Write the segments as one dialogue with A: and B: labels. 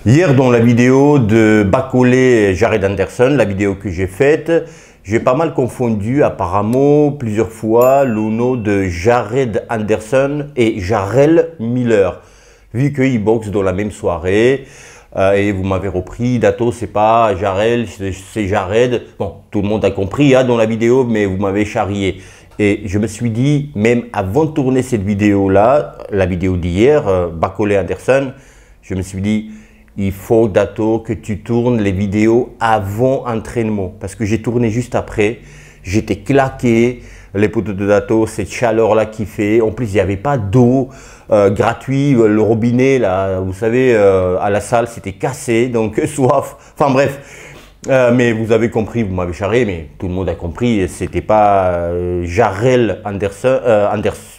A: Hier, dans la vidéo de Bacolé Jared Anderson, la vidéo que j'ai faite, j'ai pas mal confondu apparemment plusieurs fois le nom de Jared Anderson et Jarrell Miller, vu qu'ils boxent dans la même soirée. Et vous m'avez repris, Dato, c'est pas Jarrell, c'est Jared. Bon, tout le monde a compris dans la vidéo, mais vous m'avez charrié. Et je me suis dit, même avant de tourner cette vidéo-là, la vidéo d'hier, Bacolé Anderson, je me suis dit, il faut, Dato, que tu tournes les vidéos avant entraînement. Parce que j'ai tourné juste après, j'étais claqué, les poteaux de Dato, cette chaleur-là qui fait. En plus, il n'y avait pas d'eau gratuit, le robinet, là, vous savez, à la salle, c'était cassé, donc soif. Enfin bref, mais vous avez compris, vous m'avez charré, mais tout le monde a compris, c'était pas Jarrell Anderson,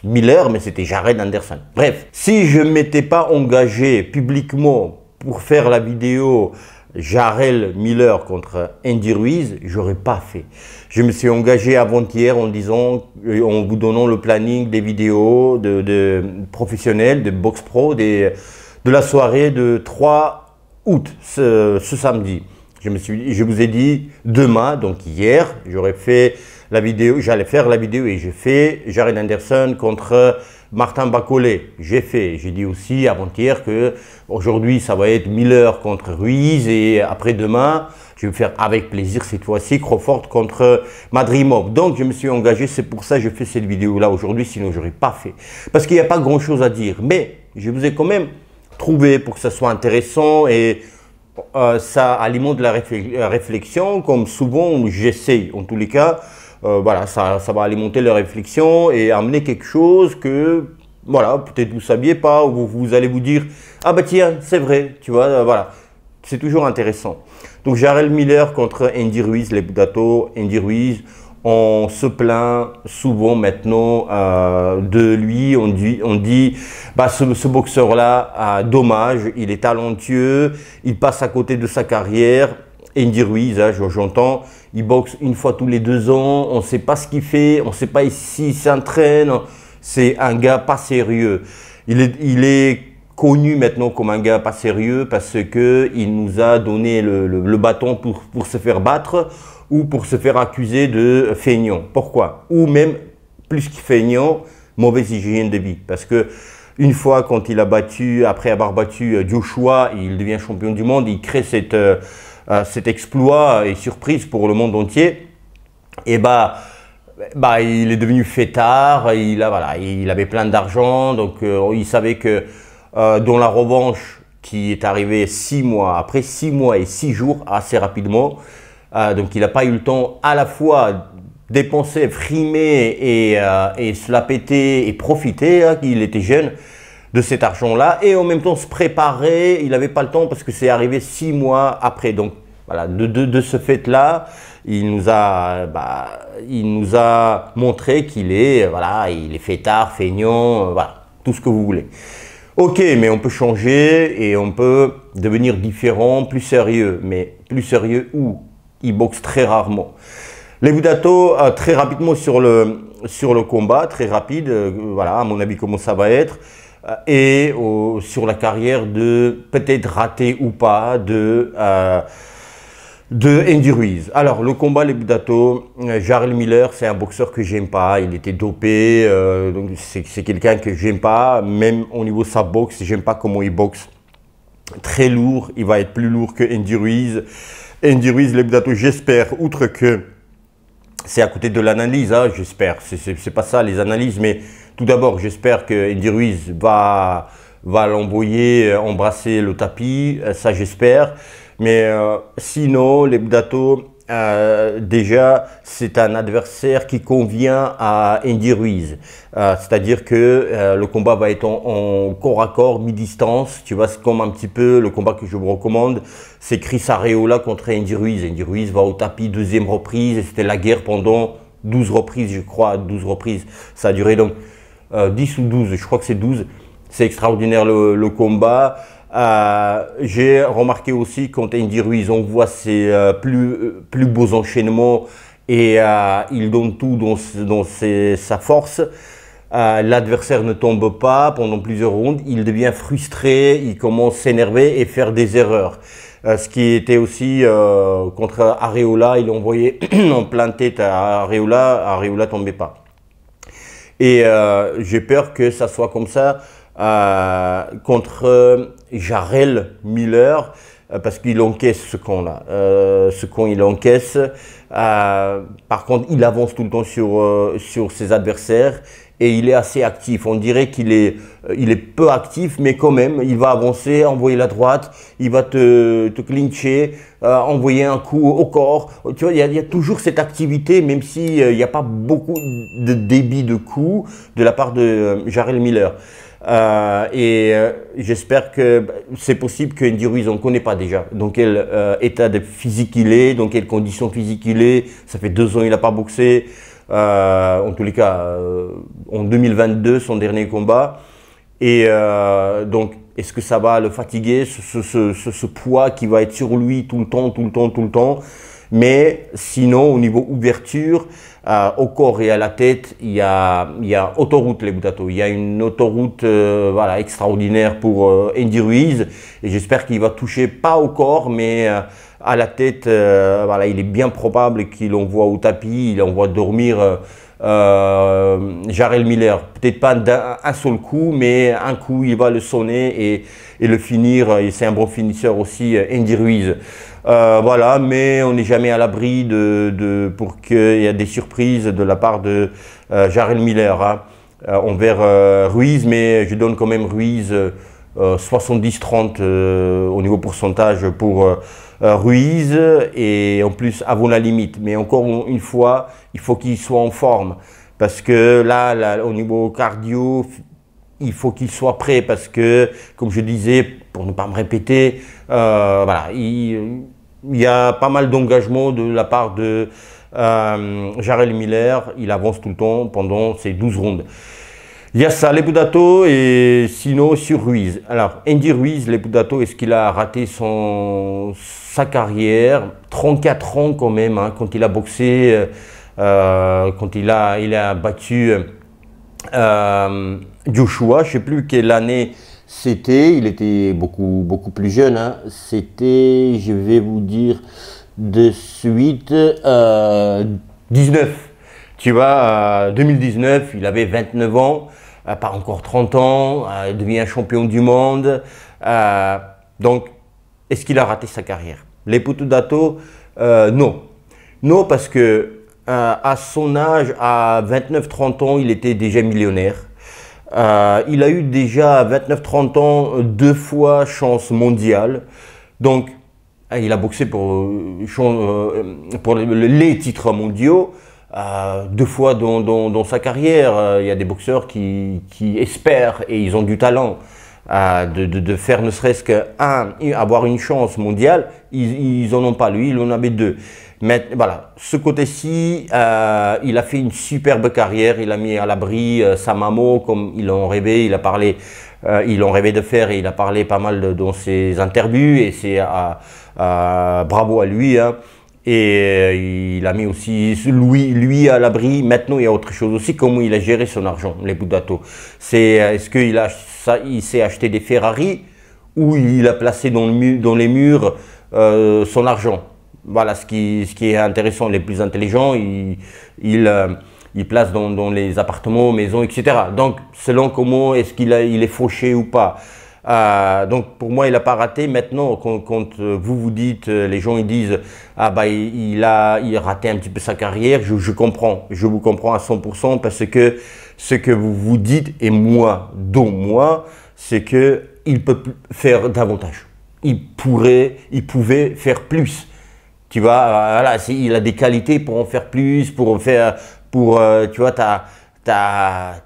A: Miller, mais c'était Jared Anderson. Bref, si je ne m'étais pas engagé publiquement pour faire la vidéo Jarrell Miller contre Andy Ruiz, j'aurais pas fait. Je me suis engagé avant-hier en disant, en vous donnant le planning des vidéos de professionnels, de box pro, de la soirée de 3 août, ce samedi. Je vous ai dit demain, donc hier, j'aurais fait la vidéo, j'allais faire la vidéo et j'ai fait Jared Anderson contre Martin Bacolé. J'ai dit aussi avant-hier que aujourd'hui ça va être Miller contre Ruiz et après-demain, je vais faire avec plaisir cette fois-ci Crawford contre Madrimov. Donc je me suis engagé, c'est pour ça que je fais cette vidéo-là aujourd'hui, sinon je n'aurais pas fait. Parce qu'il n'y a pas grand-chose à dire, mais je vous ai quand même trouvé pour que ça soit intéressant et ça alimente la réflexion, comme souvent j'essaye en tous les cas. Voilà, ça va alimenter la réflexion et amener quelque chose que, voilà, peut-être vous ne saviez pas, ou vous allez vous dire, ah bah tiens, c'est vrai, tu vois, voilà. C'est toujours intéressant. Donc, Jarrell Miller contre Andy Ruiz, les Dato, Andy Ruiz, on se plaint souvent maintenant de lui, on dit bah, ce boxeur-là, dommage, il est talentueux, il passe à côté de sa carrière. Andy Ruiz, j'entends, il boxe une fois tous les 2 ans, on ne sait pas ce qu'il fait, on ne sait pas s'il s'entraîne, c'est un gars pas sérieux. Il est connu maintenant comme un gars pas sérieux parce qu'il nous a donné le bâton pour se faire battre ou pour se faire accuser de feignant. Pourquoi? Ou même, plus que feignant, mauvaise hygiène de vie. Parce que une fois, quand il a battu, après avoir battu Joshua, il devient champion du monde, il crée cet exploit et surprise pour le monde entier. Et il est devenu fêtard, il avait plein d'argent, donc il savait que dans la revanche qui est arrivée 6 mois, après 6 mois et 6 jours, assez rapidement, donc il n'a pas eu le temps à la fois dépenser, frimer et se la péter et profiter, il était jeune, de cet argent-là et en même temps se préparer, il n'avait pas le temps parce que c'est arrivé 6 mois après. Donc voilà, de ce fait-là, il nous a montré qu'il est, voilà, il est fêtard, feignant, voilà, tout ce que vous voulez. Ok, mais on peut changer et on peut devenir différent, plus sérieux. Mais plus sérieux où? Il boxe très rarement. Les Dato, très rapidement sur le combat, très rapide, voilà, à mon avis comment ça va être. Et sur la carrière de peut-être raté ou pas de Andy Ruiz. Alors le combat les Dato, Jarrell Miller, c'est un boxeur que j'aime pas, il était dopé, donc c'est quelqu'un que j'aime pas, même au niveau de sa boxe, j'aime pas comment il boxe. Très lourd, il va être plus lourd que Andy Ruiz. Andy Ruiz, les Dato, j'espère, outre que c'est à côté de l'analyse, j'espère, c'est pas ça les analyses, mais tout d'abord, j'espère que Andy Ruiz va l'envoyer embrasser le tapis, ça j'espère. Mais sinon, les Dato, déjà, c'est un adversaire qui convient à Andy Ruiz. C'est-à-dire que le combat va être en corps à corps, mi-distance. Tu vois, c'est comme un petit peu le combat que je vous recommande. C'est Chris Arreola contre Andy Ruiz. Andy Ruiz va au tapis, 2e reprise. Et c'était la guerre pendant 12 reprises, je crois, 12 reprises. Ça a duré donc 10 ou 12, je crois que c'est 12. C'est extraordinaire le combat. J'ai remarqué aussi quand Andy Ruiz, on voit ses plus beaux enchaînements et il donne tout dans sa force. l'adversaire ne tombe pas pendant plusieurs rounds, il devient frustré, il commence à s'énerver et faire des erreurs. Ce qui était aussi contre Areola, il envoyait en plein tête à Areola tombait pas. Et j'ai peur que ça soit comme ça contre Jarrell Miller, parce qu'il encaisse ce con-là. Ce con, il encaisse. Par contre, il avance tout le temps sur ses adversaires et il est assez actif. On dirait qu'il est peu actif, mais quand même, il va avancer, envoyer la droite, il va te clincher, envoyer un coup au corps. Tu vois, il y a toujours cette activité, même s'il n'y a pas beaucoup de débit de coups de la part de Jarrell Miller. J'espère que c'est possible qu'Andy Ruiz, on ne connaît pas déjà. Dans quel état de physique il est, dans quelles conditions physiques il est. Ça fait 2 ans qu'il n'a pas boxé. En tous les cas, en 2022, son dernier combat. Et donc, est-ce que ça va le fatiguer, ce poids qui va être sur lui tout le temps. Mais sinon, au niveau ouverture, au corps et à la tête, il y a autoroute les Butatto. Il y a une autoroute voilà, extraordinaire pour Andy Ruiz. Et j'espère qu'il va toucher pas au corps, mais à la tête. Voilà, il est bien probable qu'il envoie au tapis, il envoie dormir Jarrell Miller. Peut-être pas d'un seul coup, mais un coup, il va le sonner et le finir. Et c'est un bon finisseur aussi, Andy Ruiz. Voilà, mais on n'est jamais à l'abri pour qu'il y ait des surprises de la part de Jarrell Miller hein, envers Ruiz, mais je donne quand même Ruiz 70-30 au niveau pourcentage pour Ruiz et en plus avant la limite. Mais encore une fois, il faut qu'il soit en forme parce que là au niveau cardio, il faut qu'il soit prêt parce que, comme je disais, pour ne pas me répéter, voilà, il y a pas mal d'engagement de la part de Jarrell Miller. Il avance tout le temps pendant ces 12 rounds. Il y a ça, les Butatto, et sinon sur Ruiz. Alors, Andy Ruiz, les Butatto, est-ce qu'il a raté sa carrière? 34 ans quand même, hein, quand il a boxé, quand il a battu Joshua, je ne sais plus quelle année c'était, il était beaucoup plus jeune, hein. C'était, je vais vous dire de suite, 19. Tu vois, 2019, il avait 29 ans, pas encore 30 ans, il devient champion du monde. Donc, est-ce qu'il a raté sa carrière? Les Butatto, non. Non, parce que à son âge, à 29-30 ans, il était déjà millionnaire. Il a eu déjà à 29-30 ans 2 fois chance mondiale. Donc, il a boxé pour les titres mondiaux 2 fois dans sa carrière. Il y a des boxeurs qui espèrent et ils ont du talent de faire ne serait-ce avoir une chance mondiale. Ils n'en ont pas. Lui, il en avait 2. Mais voilà, ce côté-ci, il a fait une superbe carrière. Il a mis à l'abri sa maman comme il en rêvait. Il a parlé, il en rêvait de faire et il a parlé pas mal dans ses interviews. Et c'est bravo à lui. Hein. Et il a mis aussi lui à l'abri. Maintenant, il y a autre chose aussi, comment il a géré son argent, les Butatto. Est-ce qu'il s'est acheté des Ferrari ou il a placé dans les murs son argent? Voilà ce qui est intéressant. Les plus intelligents, ils placent dans les appartements, maisons, etc. Donc, selon comment est-ce qu'il est fauché ou pas. Donc, pour moi, il n'a pas raté. Maintenant, quand vous dites, les gens ils disent, ah bah il a raté un petit peu sa carrière, je comprends. Je vous comprends à 100% parce que ce que vous vous dites, et moi, dont moi, c'est qu'il peut faire davantage. Il pouvait faire plus. Tu vois, voilà, il a des qualités pour en faire plus, tu vois, t'as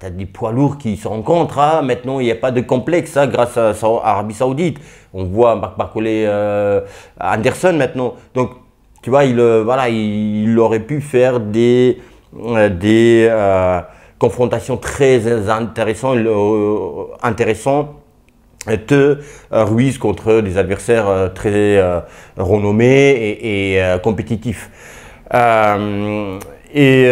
A: des poids lourds qui se rencontrent. Hein. Maintenant, il n'y a pas de complexe hein, grâce à l'Arabie Saoudite. On voit Bakole Anderson maintenant. Donc, tu vois, il aurait pu faire des confrontations très intéressantes. Ruiz contre des adversaires très renommés et compétitifs. Et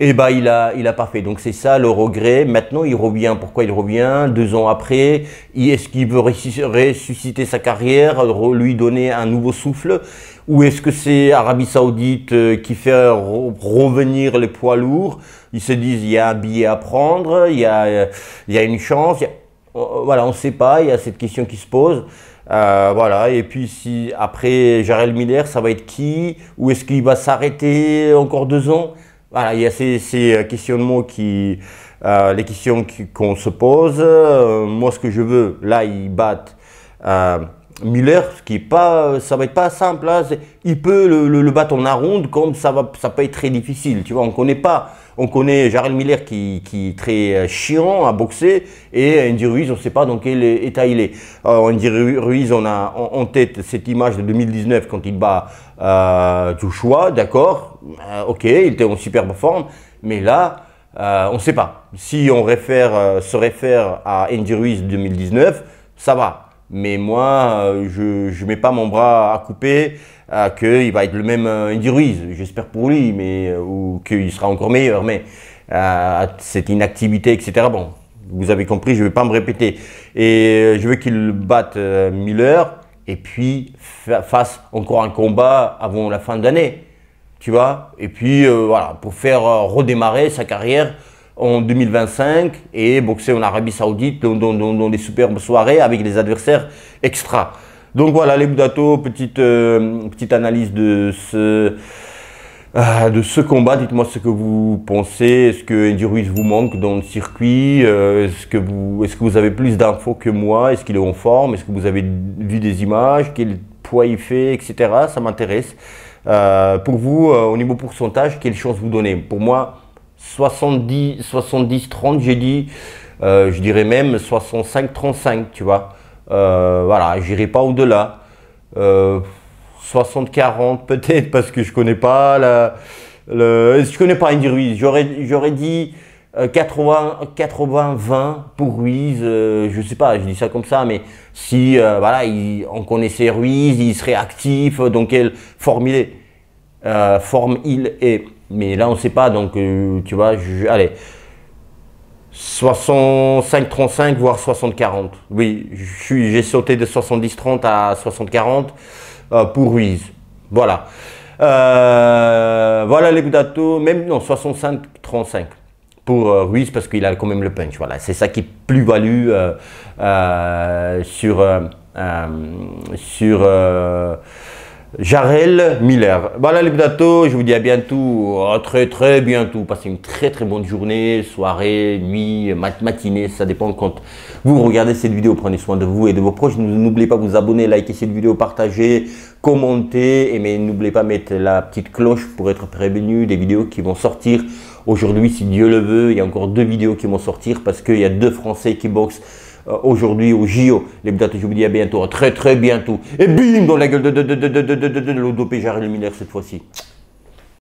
A: Et bah il a pas fait. Donc c'est ça le regret. Maintenant il revient. Pourquoi il revient 2 ans après? Est-ce qu'il veut ressusciter sa carrière, lui donner un nouveau souffle? Ou est-ce que c'est Arabie Saoudite qui fait revenir les poids lourds? Ils se disent il y a un billet à prendre, il y a une chance. Voilà, on ne sait pas. Il y a cette question qui se pose. Voilà, et puis si après Jarrell Miller, ça va être qui? Ou est-ce qu'il va s'arrêter encore 2 ans? Voilà, il y a ces questionnements les questions qu'on se pose. Moi, ce que je veux, là, ils battent Miller, ce qui est pas, ça va être pas simple. Là, il peut le battre en ronde, comme ça peut être très difficile. Tu vois, on connaît Jarrell Miller qui est très chiant à boxer, et Andy Ruiz, on ne sait pas dans quel état il est. Andy Ruiz, on a en tête cette image de 2019 quand il bat Joshua, d'accord, ok, il était en superbe forme, mais là, on ne sait pas. Si on se réfère à Andy Ruiz 2019, ça va. Mais moi, je ne mets pas mon bras à couper qu'il va être le même Andy Ruiz. J'espère pour lui, ou qu'il sera encore meilleur. Mais cette inactivité, etc. Bon, vous avez compris, je ne vais pas me répéter. Et je veux qu'il batte Miller et puis fasse encore un combat avant la fin de l'année. Tu vois? Et puis voilà, pour faire redémarrer sa carrière en 2025 et boxer en Arabie Saoudite dans des superbes soirées avec des adversaires extra. Donc voilà les Boudato, petite analyse de ce combat. Dites-moi ce que vous pensez. Est-ce que Andy Ruiz vous manque dans le circuit? Est-ce que vous avez plus d'infos que moi? Est-ce qu'il est en forme? Est-ce que vous avez vu des images? Quel poids il fait, etc. Ça m'intéresse. Pour vous, au niveau pourcentage, quelle chance vous donnez? Pour moi, 70-30, j'ai dit, je dirais même 65-35, tu vois. Voilà, j'irai pas au-delà. 60-40 peut-être, parce que je connais pas je connais pas Andy Ruiz. J'aurais dit 80-20 pour Ruiz. Je sais pas, je dis ça comme ça, mais si voilà, on connaissait Ruiz, il serait actif, dans quelle forme il est. Mais là, on ne sait pas, donc tu vois, allez, 65-35, voire 60-40. Oui, j'ai sauté de 70-30 à 60-40 pour Ruiz. Voilà. Voilà les Boudato, même non, 65-35 pour Ruiz, parce qu'il a quand même le punch. Voilà, c'est ça qui est plus-value sur Jarrell Miller. Voilà les Boudato, je vous dis à bientôt, très bientôt. Passez une très bonne journée, soirée, nuit, matinée, ça dépend quand vous regardez cette vidéo. Prenez soin de vous et de vos proches. N'oubliez pas de vous abonner, liker cette vidéo, partager, commenter, mais n'oubliez pas de mettre la petite cloche pour être prévenu des vidéos qui vont sortir aujourd'hui, si Dieu le veut. Il y a encore 2 vidéos qui vont sortir parce qu'il y a 2 Français qui boxent aujourd'hui au JO. Les Boudato, je vous dis à bientôt, très bientôt. Et bim, dans la gueule de l'eau dopé Jarrell Miller cette fois-ci.